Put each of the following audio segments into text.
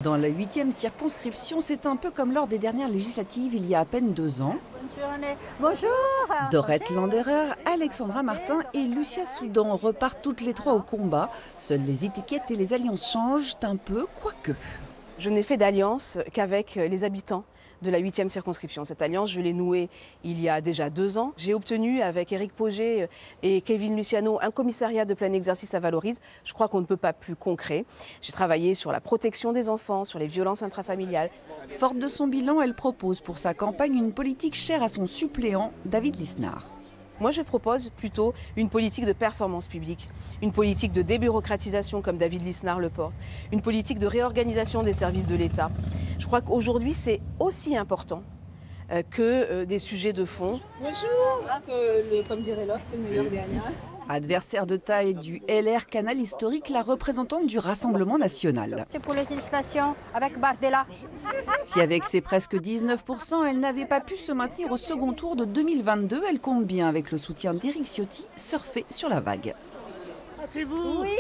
Dans la 8e circonscription, c'est un peu comme lors des dernières législatives il y a à peine 2 ans. Bonjour. Dorette Landerer, Alexandra Martin et Lucia Soudan repartent toutes les trois au combat. Seules les étiquettes et les alliances changent un peu, quoique. Je n'ai fait d'alliance qu'avec les habitants de la 8e circonscription. Cette alliance, je l'ai nouée il y a déjà 2 ans. J'ai obtenu avec Éric Pauget et Kevin Luciano un commissariat de plein exercice à Valorise. Je crois qu'on ne peut pas plus concret. J'ai travaillé sur la protection des enfants, sur les violences intrafamiliales. Forte de son bilan, elle propose pour sa campagne une politique chère à son suppléant, David Lisnard. Moi, je propose plutôt une politique de performance publique, une politique de débureaucratisation comme David Lisnard le porte, une politique de réorganisation des services de l'État. Je crois qu'aujourd'hui, c'est aussi important que des sujets de fond. Bonjour. Comme dirait l'autre, le meilleur gagnant. Adversaire de taille du LR Canal historique, la représentante du Rassemblement national. C'est pour les législations avec Bardella. Si avec ses presque 19%, elle n'avait pas pu se maintenir au second tour de 2022, elle compte bien, avec le soutien d'Éric Ciotti, surfer sur la vague. Ah, c'est vous? Oui.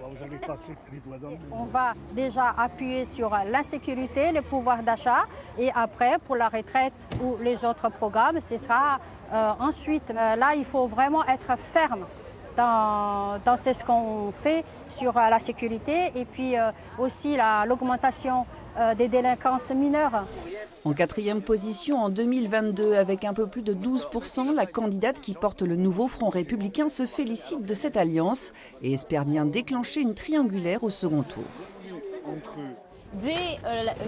Bon, vous allez passer les doigts dans le... On va déjà appuyer sur l'insécurité, le pouvoir d'achat et après pour la retraite ou les autres programmes, ce sera ensuite. Là, il faut vraiment être ferme dans ce qu'on fait sur la sécurité et puis aussi l'augmentation des délinquances mineures. En 4e position en 2022, avec un peu plus de 12%, la candidate qui porte le nouveau Front républicain se félicite de cette alliance et espère bien déclencher une triangulaire au second tour. Dès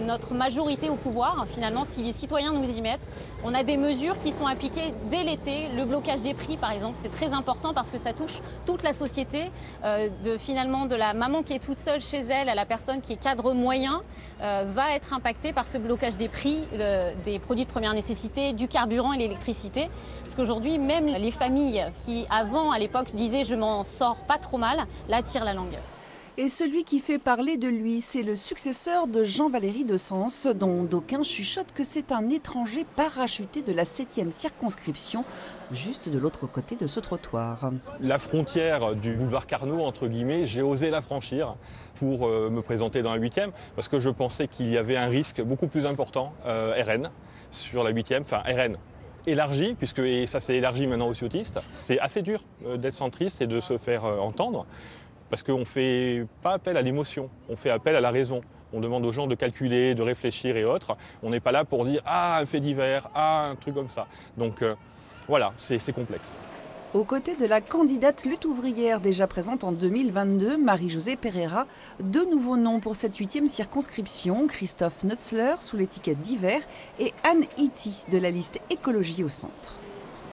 notre majorité au pouvoir, finalement, si les citoyens nous y mettent, on a des mesures qui sont appliquées dès l'été. Le blocage des prix, par exemple, c'est très important parce que ça touche toute la société, de la maman qui est toute seule chez elle à la personne qui est cadre moyen, va être impactée par ce blocage des prix des produits de première nécessité, du carburant et l'électricité. Parce qu'aujourd'hui, même les familles qui, avant, à l'époque, disaient « je m'en sors pas trop mal », là, tirent la langue. Et celui qui fait parler de lui, c'est le successeur de Jean-Valéry de Sens, dont d'aucuns chuchotent que c'est un étranger parachuté de la 7e circonscription, juste de l'autre côté de ce trottoir. La frontière du boulevard Carnot, entre guillemets, j'ai osé la franchir pour me présenter dans la 8e, parce que je pensais qu'il y avait un risque beaucoup plus important, RN, sur la 8e, enfin RN. Élargi, puisque et ça s'est élargi maintenant aux ciotistes. C'est assez dur d'être centriste et de se faire entendre. Parce qu'on ne fait pas appel à l'émotion, on fait appel à la raison. On demande aux gens de calculer, de réfléchir et autres. On n'est pas là pour dire « Ah, un fait divers, ah, un truc comme ça ». Donc voilà, c'est complexe. Aux côtés de la candidate lutte ouvrière déjà présente en 2022, Marie-Josée Pereira, 2 nouveaux noms pour cette 8e circonscription, Christophe Nutzler sous l'étiquette divers et Anne Ity de la liste Écologie au centre.